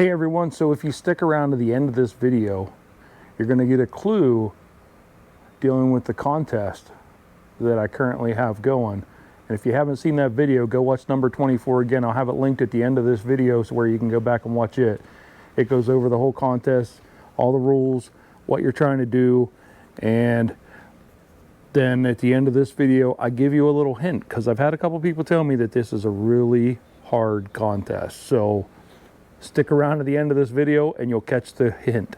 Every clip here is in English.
Hey everyone, so if you stick around to the end of this video, you're going to get a clue dealing with the contest that I currently have going. And if you haven't seen that video, go watch number 24 again. I'll have it linked at the end of this video so where you can go back and watch it. It goes over the whole contest, all the rules, what you're trying to do, and then at the end of this video, I give you a little hint because I've had a couple people tell me that this is a really hard contest. So stick around to the end of this video and you'll catch the hint.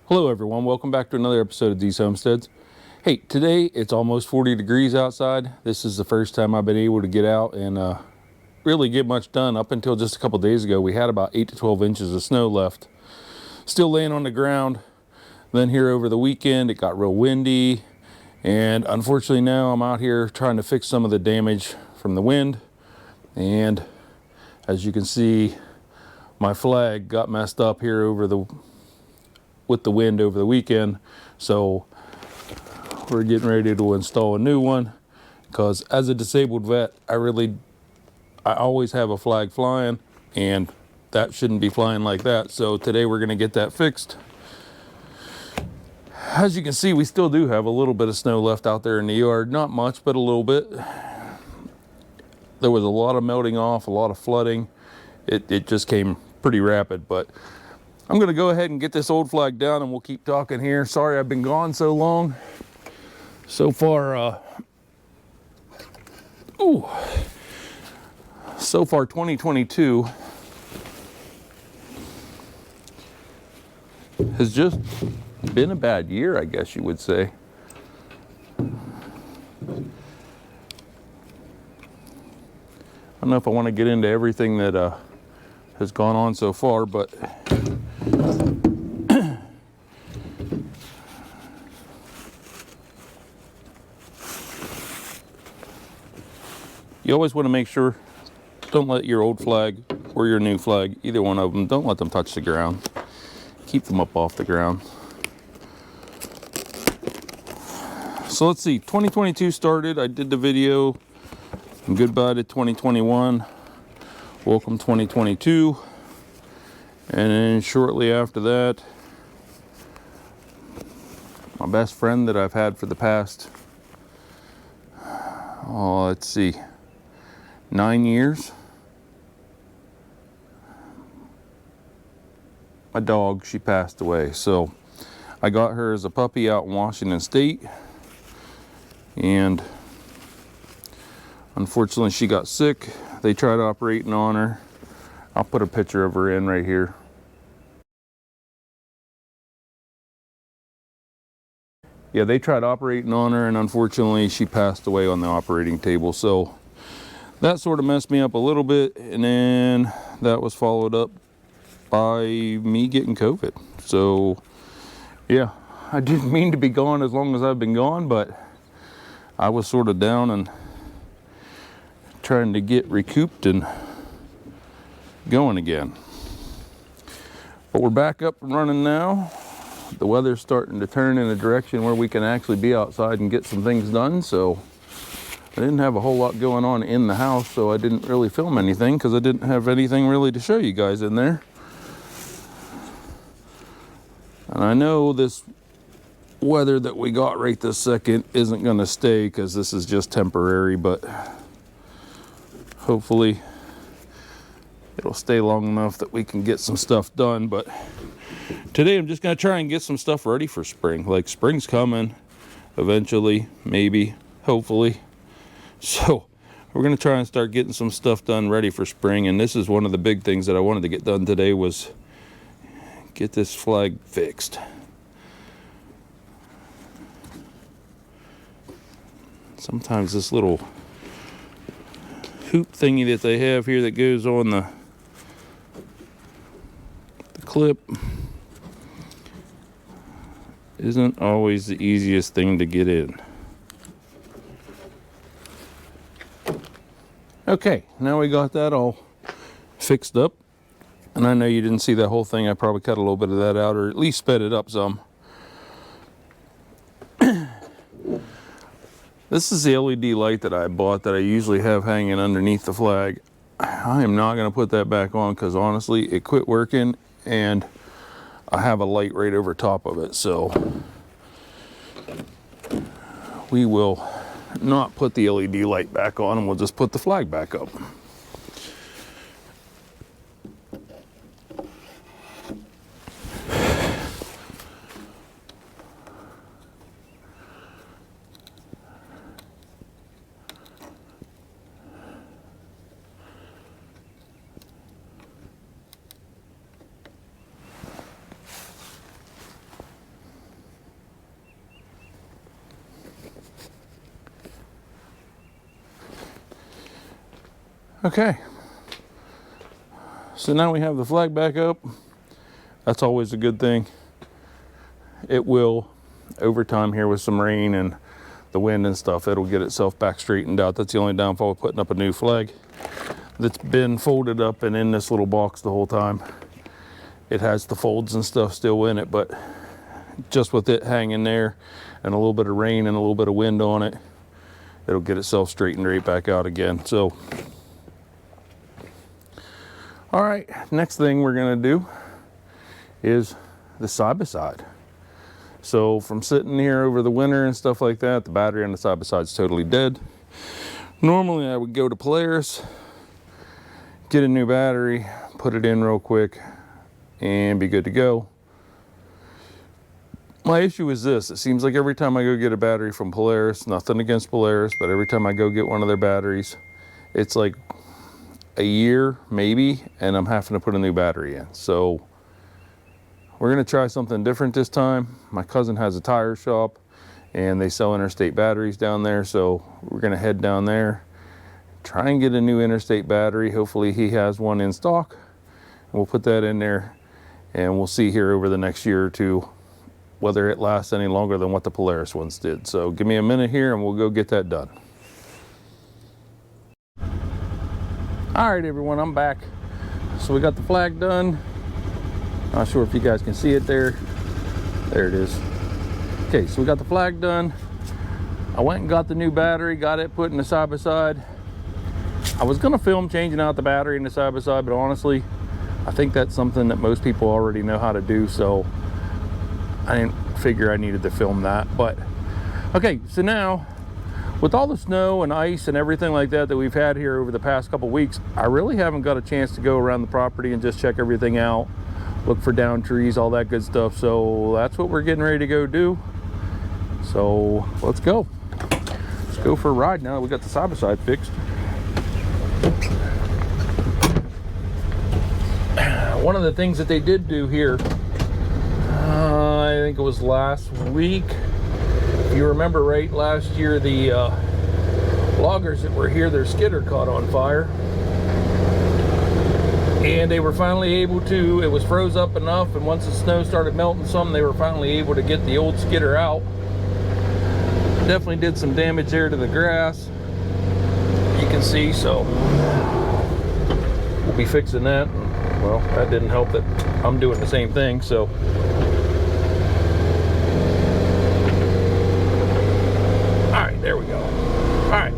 Hello everyone, welcome back to another episode of These Homesteads. Hey, today it's almost 40 degrees outside. This is the first time I've been able to get out and really get much done. Up until just a couple days ago, we had about 8 to 12 inches of snow left, still laying on the ground. Then here over the weekend, it got real windy, and unfortunately now I'm out here trying to fix some of the damage from the wind. And as you can see, my flag got messed up here with the wind over the weekend. So we're getting ready to install a new one because as a disabled vet, I always have a flag flying, and that shouldn't be flying like that. So today we're going to get that fixed. As you can see, we still do have a little bit of snow left out there in the yard. Not much, but a little bit. There was a lot of melting off, a lot of flooding. It just came pretty rapid, but I'm going to go ahead and get this old flag down and we'll keep talking here. Sorry I've been gone so long. So far, 2022 has just been a bad year, I guess you would say. I don't know if I want to get into everything that has gone on so far, but you always want to make sure, don't let your old flag or your new flag, either one of them, don't let them touch the ground. Keep them up off the ground. So let's see, 2022 started. I did the video, goodbye to 2021, welcome 2022. And then shortly after that, my best friend that I've had for the past, let's see, 9 years. My dog, she passed away. So I got her as a puppy out in Washington State. And unfortunately she got sick. They tried operating on her. I'll put a picture of her in right here. Yeah, they tried operating on her and unfortunately she passed away on the operating table. So that sort of messed me up a little bit, and then that was followed up by me getting COVID. So yeah, I didn't mean to be gone as long as I've been gone, but I was sort of down and trying to get recouped and going again. But we're back up and running now. The weather's starting to turn in a direction where we can actually be outside and get some things done. So I didn't have a whole lot going on in the house, so I didn't really film anything because I didn't have anything really to show you guys in there. And I know this weather that we got right this second isn't going to stay because this is just temporary, but hopefully it'll stay long enough that we can get some stuff done. But today I'm just going to try and get some stuff ready for spring. Like, spring's coming eventually, maybe, hopefully. So we're going to try and start getting some stuff done ready for spring. And this is one of the big things that I wanted to get done today, was get this flag fixed. Sometimes this little hoop thingy that they have here that goes on the clip isn't always the easiest thing to get in. Okay, now we got that all fixed up. And I know you didn't see that whole thing. I probably cut a little bit of that out, or at least sped it up some. This is the LED light that I bought that I usually have hanging underneath the flag. I am not going to put that back on because honestly it quit working and I have a light right over top of it, so we will not put the LED light back on and we'll just put the flag back up. Okay, so now we have the flag back up. That's always a good thing. It will, over time here with some rain and the wind and stuff, it'll get itself back straightened out. That's the only downfall of putting up a new flag that's been folded up and in this little box the whole time. It has the folds and stuff still in it, but just with it hanging there and a little bit of rain and a little bit of wind on it, it'll get itself straightened right back out again. So all right, next thing we're gonna do is the side-by-side. So from sitting here over the winter and stuff like that, the battery on the side-by-side is totally dead. Normally I would go to Polaris, get a new battery, put it in real quick, and be good to go. My issue is this: it seems like every time I go get a battery from Polaris, nothing against Polaris, but every time I go get one of their batteries, it's like a year maybe, and I'm having to put a new battery in. So we're gonna try something different this time. My cousin has a tire shop and they sell interstate batteries down there, so we're gonna head down there, try and get a new interstate battery. Hopefully he has one in stock, and we'll put that in there and we'll see here over the next year or two whether it lasts any longer than what the Polaris ones did. So give me a minute here and we'll go get that done. All right, everyone, I'm back. So we got the flag done. Not sure if you guys can see it there. There it is. Okay, so we got the flag done. I went and got the new battery, got it put in the side-by-side. I was gonna film changing out the battery in the side-by-side, but honestly, I think that's something that most people already know how to do, so I didn't figure I needed to film that. But okay, so now, with all the snow and ice and everything like that that we've had here over the past couple weeks, I really haven't got a chance to go around the property and just check everything out, look for down trees, all that good stuff. So that's what we're getting ready to go do. So let's go. Let's go for a ride now that we got the side-by-side fixed. One of the things that they did do here, I think it was last week, if you remember right, last year the loggers that were here, their skidder caught on fire, and they were finally able to, it was froze up enough, and once the snow started melting some, they were finally able to get the old skidder out. Definitely did some damage there to the grass, you can see, so we'll be fixing that. And, well, that didn't help that I'm doing the same thing, so there we go. All right,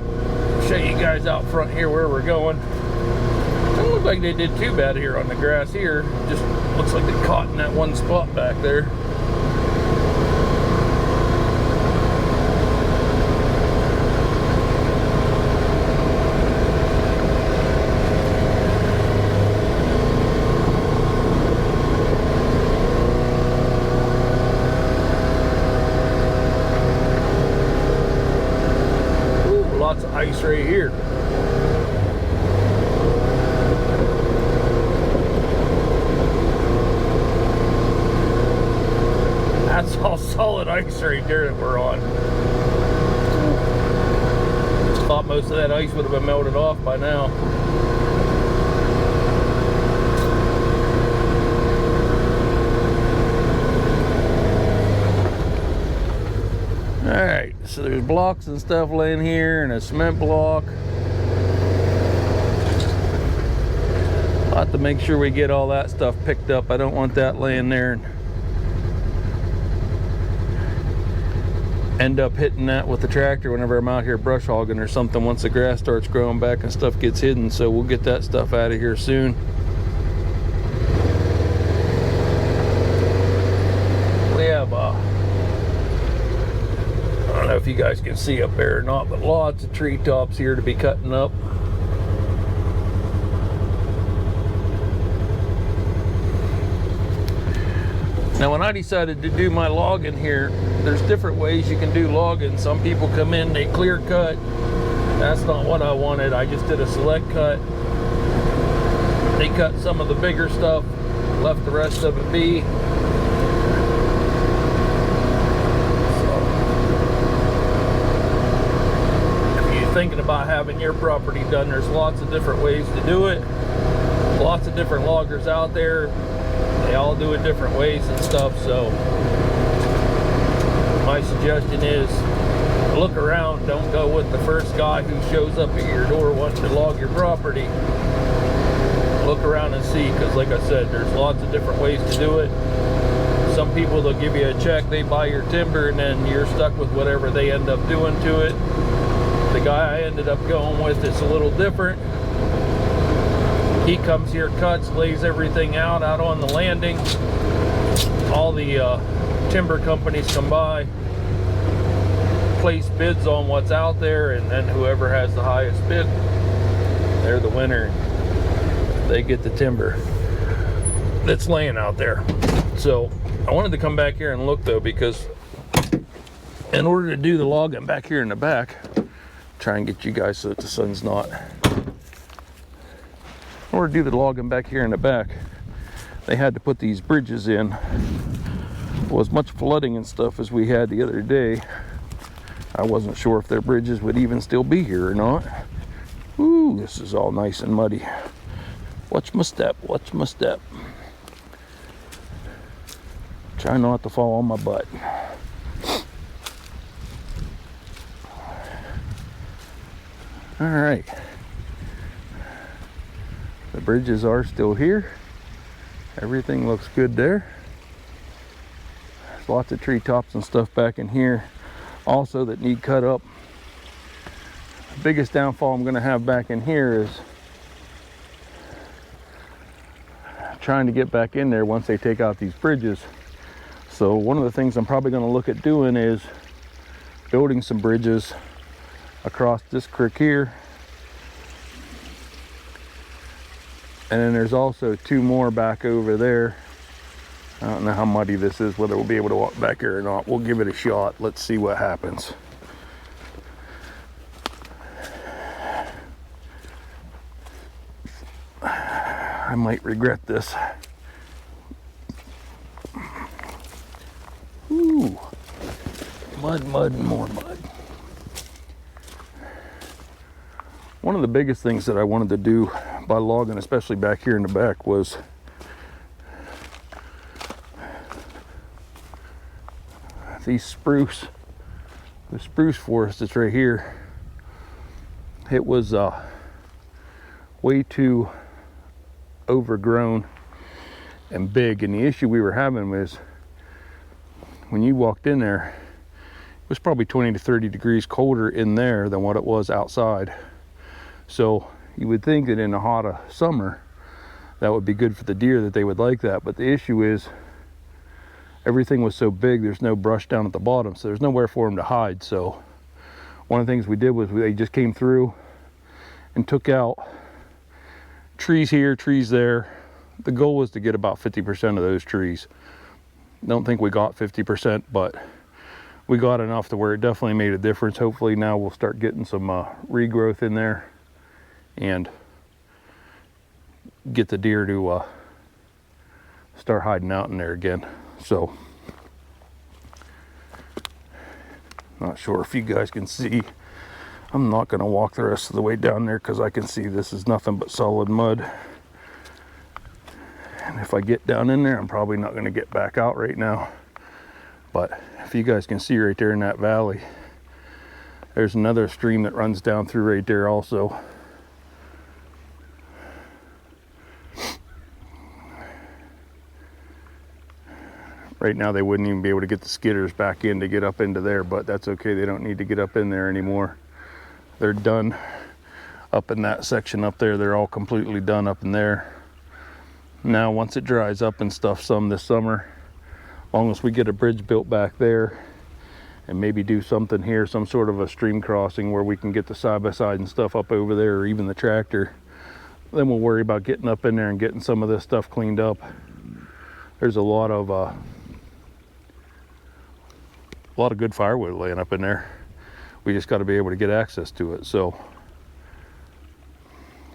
show you guys out front here where we're going. Doesn't look like they did too bad here on the grass here. Just looks like they caught in that one spot back there. Lots of ice right here. That's all solid ice right there that we're on. Thought most of that ice would have been melted off by now. Alright, so there's blocks and stuff laying here and a cement block. I'll have to make sure we get all that stuff picked up. I don't want that laying there. end up hitting that with the tractor whenever I'm out here brush hogging or something once the grass starts growing back and stuff gets hidden. So we'll get that stuff out of here soon. We have I don't know if you guys can see up there or not, but lots of treetops here to be cutting up. Now when I decided to do my logging here, there's different ways you can do logging. Some people come in, they clear cut. That's not what I wanted. I just did a select cut. They cut some of the bigger stuff, left the rest of it be. So if you're thinking about having your property done, there's lots of different ways to do it. Lots of different loggers out there. They all do it different ways and stuff, so my suggestion is look around. Don't go with the first guy who shows up at your door wanting to log your property. Look around and see, because like I said, there's lots of different ways to do it. Some people, they'll give you a check, they buy your timber, and then you're stuck with whatever they end up doing to it. The guy I ended up going with is a little different. He comes here, cuts, lays everything out on the landing. All the timber companies come by, place bids on what's out there, and then whoever has the highest bid, they're the winner. They get the timber that's laying out there. So I wanted to come back here and look though, because in order to do the logging back here in the back, try and get you guys so that the sun's not. In order to do the logging back here in the back, they had to put these bridges in. Well, as much flooding and stuff as we had the other day, I wasn't sure if their bridges would even still be here or not. Ooh, this is all nice and muddy. Watch my step, watch my step. Try not to fall on my butt. All right. The bridges are still here. Everything looks good there. There's lots of treetops and stuff back in here also that need cut up. The biggest downfall I'm going to have back in here is trying to get back in there once they take out these bridges. So one of the things I'm probably going to look at doing is building some bridges across this creek here. And then there's also two more back over there. I don't know how muddy this is, whether we'll be able to walk back here or not. We'll give it a shot. Let's see what happens. I might regret this. Ooh, mud, mud, and more mud. One of the biggest things that I wanted to do by logging, especially back here in the back, was these spruce, the spruce forest that's right here. It was way too overgrown and big, and the issue we were having was when you walked in there, it was probably 20 to 30 degrees colder in there than what it was outside. So you would think that in the hot summer that would be good for the deer, that they would like that, but the issue is everything was so big, there's no brush down at the bottom, so there's nowhere for them to hide. So one of the things we did was they just came through and took out trees here, trees there. The goal was to get about 50% of those trees. Don't think we got 50%, but we got enough to where it definitely made a difference. Hopefully now we'll start getting some regrowth in there and get the deer to start hiding out in there again. So not sure if you guys can see. I'm not going to walk the rest of the way down there because I can see this is nothing but solid mud. And if I get down in there, I'm probably not going to get back out right now. But if you guys can see right there in that valley, there's another stream that runs down through right there also. Right now they wouldn't even be able to get the skidders back in to get up into there, but that's okay. They don't need to get up in there anymore. They're done up in that section up there. They're all completely done up in there. Now once it dries up and stuff some this summer, as long as we get a bridge built back there and maybe do something here, some sort of a stream crossing where we can get the side-by-side and stuff up over there, or even the tractor, then we'll worry about getting up in there and getting some of this stuff cleaned up. There's a lot of good firewood laying up in there. We just got to be able to get access to it. So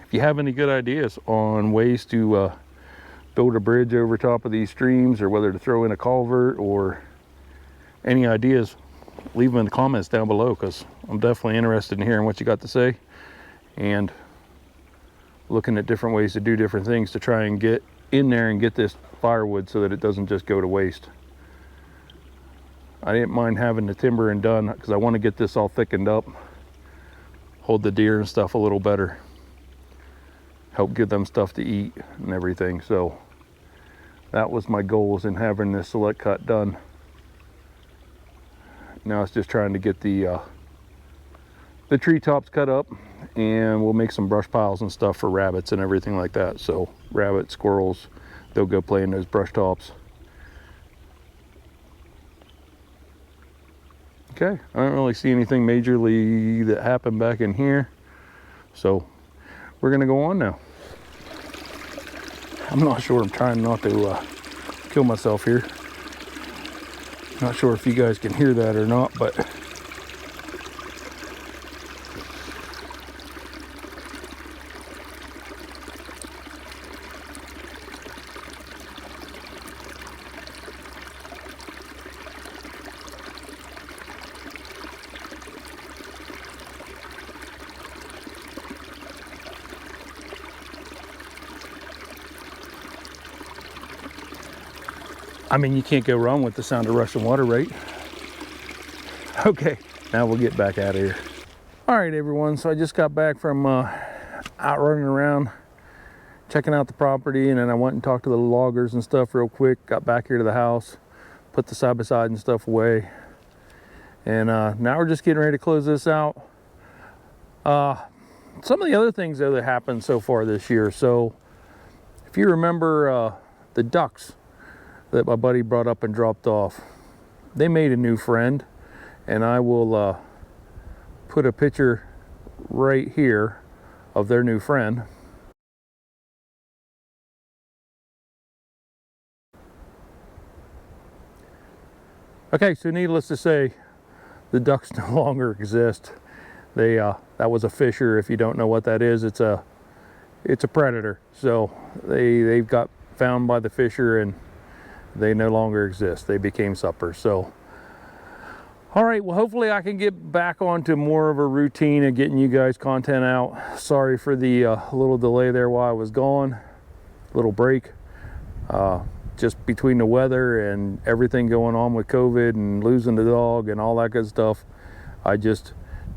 if you have any good ideas on ways to build a bridge over top of these streams, or whether to throw in a culvert, or any ideas, leave them in the comments down below, because I'm definitely interested in hearing what you got to say and looking at different ways to do different things to try and get in there and get this firewood so that it doesn't just go to waste. I didn't mind having the timber and done because I want to get this all thickened up, hold the deer and stuff a little better, help give them stuff to eat and everything. So that was my goals in having this select cut done. Now it's just trying to get the treetops cut up, and we'll make some brush piles and stuff for rabbits and everything like that. So rabbits, squirrels, they'll go play in those brush tops. Okay, I don't really see anything majorly that happened back in here, so we're gonna go on now. I'm not sure, I'm trying not to kill myself here. Not sure if you guys can hear that or not, but I mean, you can't go wrong with the sound of rushing water, right? Okay, now we'll get back out of here. All right, everyone, so I just got back from out running around, checking out the property, and then I went and talked to the loggers and stuff real quick, got back here to the house, put the side-by-side and stuff away, and now we're just getting ready to close this out. Some of the other things, though, that happened so far this year. So if you remember the ducks that my buddy brought up and dropped off, they made a new friend, and I will put a picture right here of their new friend. Okay, so needless to say, the ducks no longer exist. They that was a fisher. If you don't know what that is, it's a predator. So they've got found by the fisher, and they no longer exist. They became suppers. So all right, well, hopefully I can get back onto more of a routine of getting you guys content out. Sorry for the little delay there while I was gone, little break. Just between the weather and everything going on with COVID and losing the dog and all that good stuff, I just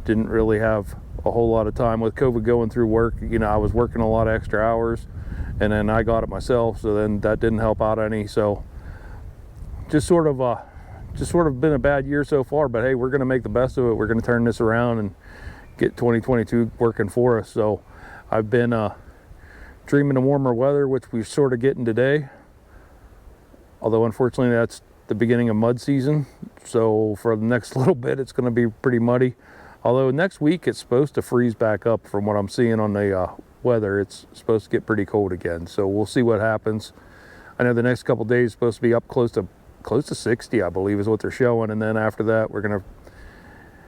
didn't really have a whole lot of time with COVID going through work. You know, I was working a lot of extra hours, and then I got it myself, so then that didn't help out any. So just sort of been a bad year so far, but hey, we're going to make the best of it. We're going to turn this around and get 2022 working for us. So I've been dreaming of warmer weather, which we're sort of getting today. Although unfortunately that's the beginning of mud season. So for the next little bit, it's going to be pretty muddy. Although next week it's supposed to freeze back up from what I'm seeing on the weather. It's supposed to get pretty cold again. So we'll see what happens. I know the next couple days is supposed to be up close to 60, I believe is what they're showing. And then after that, we're going to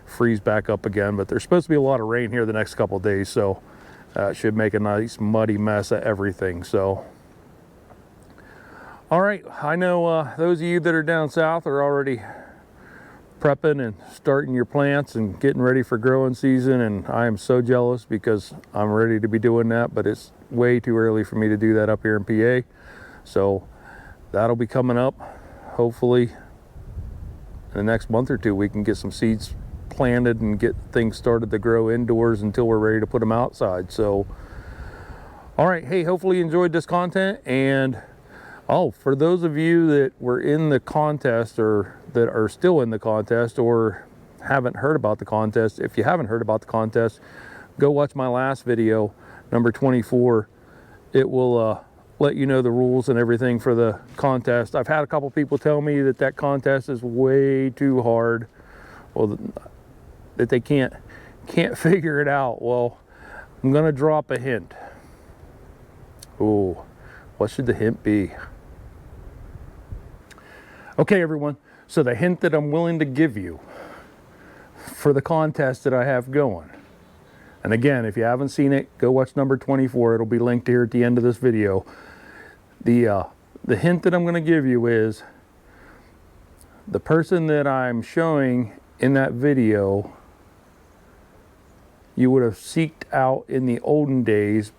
freeze back up again. But there's supposed to be a lot of rain here the next couple days. So it should make a nice muddy mess of everything. So all right, I know those of you that are down south are already prepping and starting your plants and getting ready for growing season, and I am so jealous because I'm ready to be doing that, but it's way too early for me to do that up here in PA. So that'll be coming up. Hopefully in the next month or two we can get some seeds planted and get things started to grow indoors until we're ready to put them outside. So all right, hey, hopefully you enjoyed this content, and Oh, for those of you that were in the contest or that are still in the contest or haven't heard about the contest, if you haven't heard about the contest, go watch my last video, number 24. It will let you know the rules and everything for the contest. I've had a couple people tell me that that contest is way too hard, well, that they can't figure it out. Well, I'm gonna drop a hint. Oh, what should the hint be? Okay, everyone, so the hint that I'm willing to give you for the contest that I have going, and again, if you haven't seen it, go watch number 24. It'll be linked here at the end of this video. The hint that I'm going to give you is the person that I'm showing in that video, you would have seeked out in the olden days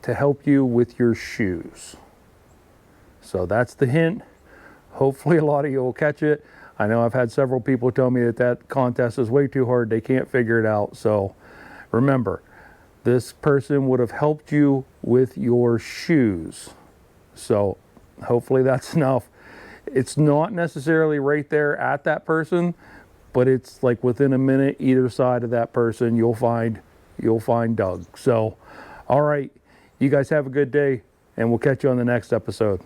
to help you with your shoes. So that's the hint. Hopefully a lot of you will catch it. I know I've had several people tell me that that contest is way too hard. They can't figure it out. So remember, this person would have helped you with your shoes. So hopefully that's enough. It's not necessarily right there at that person, but it's like within a minute either side of that person, you'll find Doug. So, all right, you guys have a good day, and we'll catch you on the next episode.